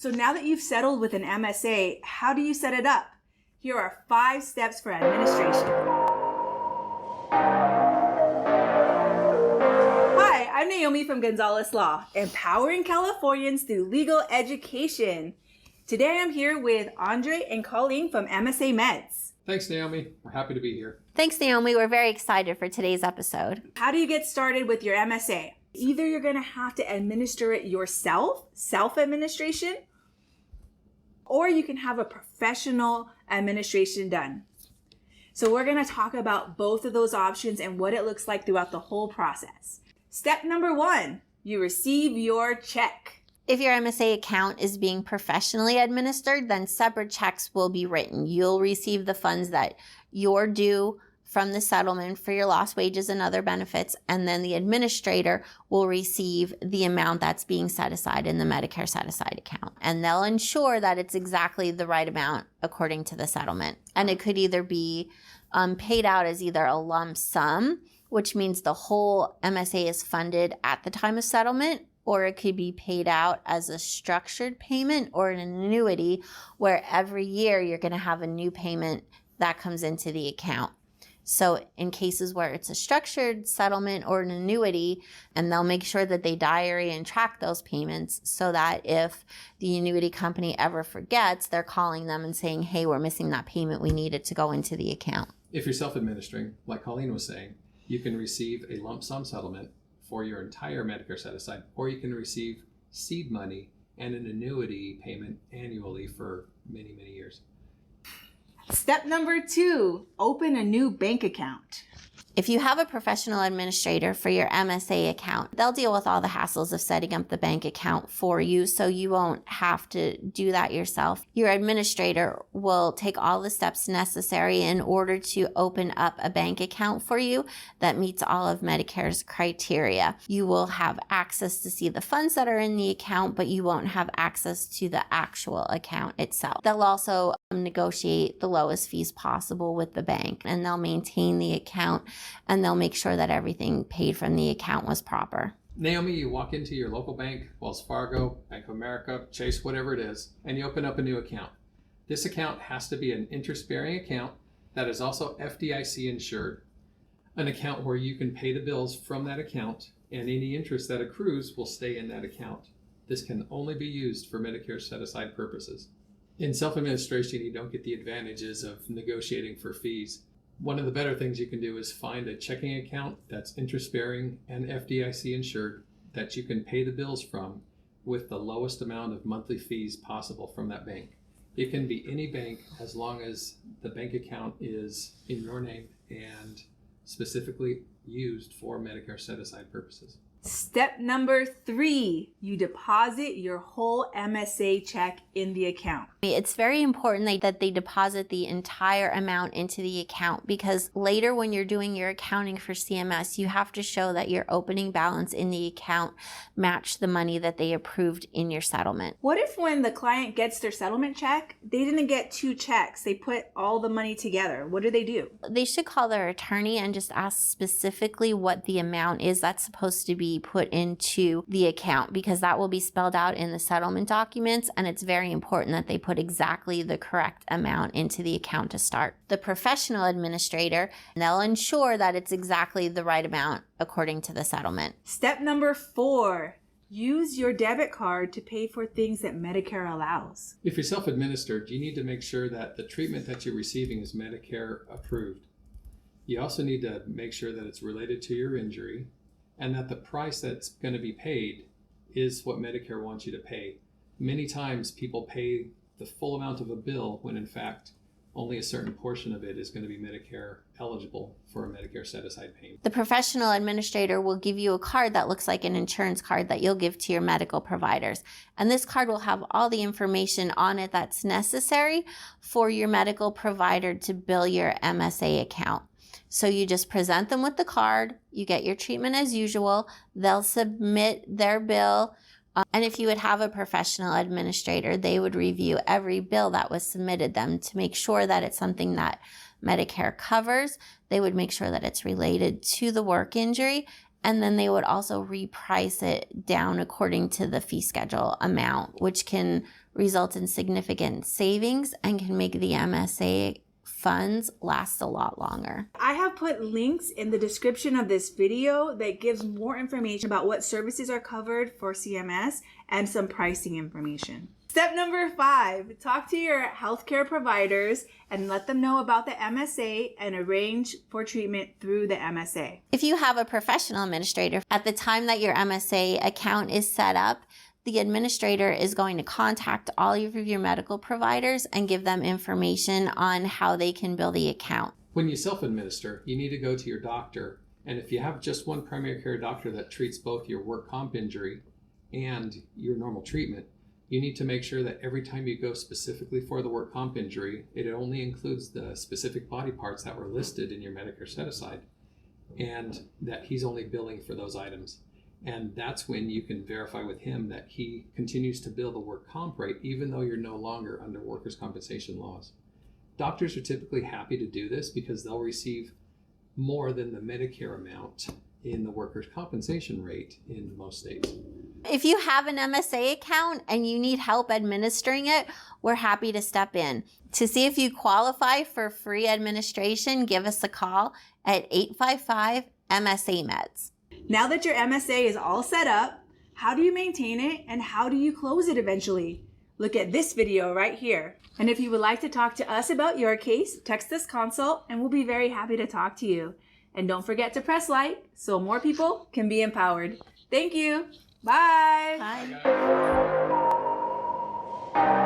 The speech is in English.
So now that you've settled with an MSA, how do you set it up? Here are 5 steps for administration. Hi, I'm Naomi from Gonzalez Law, empowering Californians through legal education. Today I'm here with Andre and Colleen from MSA Meds. Thanks, Naomi. We're happy to be here. Thanks, Naomi. We're very excited for today's episode. How do you get started with your MSA? Either you're going to have to administer it yourself, self-administration, or you can have a professional administration done. So we're going to talk about both of those options and what it looks like throughout the whole process. Step number 1, you receive your check. If your MSA account is being professionally administered, then separate checks will be written. You'll receive the funds that you're due from the settlement for your lost wages and other benefits, and then the administrator will receive the amount that's being set aside in the Medicare set-aside account. And they'll ensure that it's exactly the right amount according to the settlement. And it could either be paid out as either a lump sum, which means the whole MSA is funded at the time of settlement, or it could be paid out as a structured payment or an annuity where every year you're going to have a new payment that comes into the account. So in cases where it's a structured settlement or an annuity, and they'll make sure that they diary and track those payments so that if the annuity company ever forgets, they're calling them and saying, hey, we're missing that payment. We need it to go into the account. If you're self-administering, like Colleen was saying, you can receive a lump sum settlement for your entire Medicare set-aside, or you can receive seed money and an annuity payment annually for many, many years. Step number 2, open a new bank account. If you have a professional administrator for your MSA account, they'll deal with all the hassles of setting up the bank account for you, so you won't have to do that yourself. Your administrator will take all the steps necessary in order to open up a bank account for you that meets all of Medicare's criteria. You will have access to see the funds that are in the account, but you won't have access to the actual account itself. They'll also negotiate the lowest fees possible with the bank, and they'll maintain the account, and they'll make sure that everything paid from the account was proper. Naomi, you walk into your local bank, Wells Fargo, Bank of America, Chase, whatever it is, and you open up a new account. This account has to be an interest-bearing account that is also FDIC insured, an account where you can pay the bills from that account, and any interest that accrues will stay in that account. This can only be used for Medicare set-aside purposes. In self-administration, you don't get the advantages of negotiating for fees. One of the better things you can do is find a checking account that's interest-bearing and FDIC insured that you can pay the bills from with the lowest amount of monthly fees possible from that bank. It can be any bank as long as the bank account is in your name and specifically used for Medicare set-aside purposes. Step number 3, you deposit your whole MSA check in the account. It's very important that they deposit the entire amount into the account, because later when you're doing your accounting for CMS, you have to show that your opening balance in the account matched the money that they approved in your settlement. What if when the client gets their settlement check, they didn't get 2 checks, they put all the money together? What do they do? They should call their attorney and just ask specifically what the amount is that's supposed to be put into the account, because that will be spelled out in the settlement documents, and it's very important that they put exactly the correct amount into the account to start. The professional administrator, they'll ensure that it's exactly the right amount according to the settlement. Step number 4, use your debit card to pay for things that Medicare allows. If you're self-administered, you need to make sure that the treatment that you're receiving is Medicare approved. You also need to make sure that it's related to your injury and that the price that's going to be paid is what Medicare wants you to pay. Many times people pay the full amount of a bill when in fact only a certain portion of it is going to be Medicare eligible for a Medicare set-aside payment. The professional administrator will give you a card that looks like an insurance card that you'll give to your medical providers. And this card will have all the information on it that's necessary for your medical provider to bill your MSA account. So you just present them with the card, you get your treatment as usual, they'll submit their bill, and if you would have a professional administrator, they would review every bill that was submitted them to make sure that it's something that Medicare covers. They would make sure that it's related to the work injury, and then they would also reprice it down according to the fee schedule amount, which can results in significant savings and can make the MSA funds last a lot longer. I have put links in the description of this video that gives more information about what services are covered for CMS and some pricing information. Step number 5, talk to your healthcare providers and let them know about the MSA and arrange for treatment through the MSA. If you have a professional administrator, at the time that your MSA account is set up, the administrator is going to contact all of your medical providers and give them information on how they can bill the account. When you self-administer, you need to go to your doctor. And if you have just one primary care doctor that treats both your work comp injury and your normal treatment, you need to make sure that every time you go specifically for the work comp injury, it only includes the specific body parts that were listed in your Medicare set-aside, and that he's only billing for those items. And that's when you can verify with him that he continues to bill the work comp rate, even though you're no longer under workers' compensation laws. Doctors are typically happy to do this because they'll receive more than the Medicare amount in the workers' compensation rate in most states. If you have an MSA account and you need help administering it, we're happy to step in. To see if you qualify for free administration, give us a call at 855 MSA Meds. Now that your MSA is all set up, how do you maintain it and how do you close it eventually? Look at this video right here. And if you would like to talk to us about your case, text this consult and we'll be very happy to talk to you. And don't forget to press like so more people can be empowered. Thank you. Bye. Bye.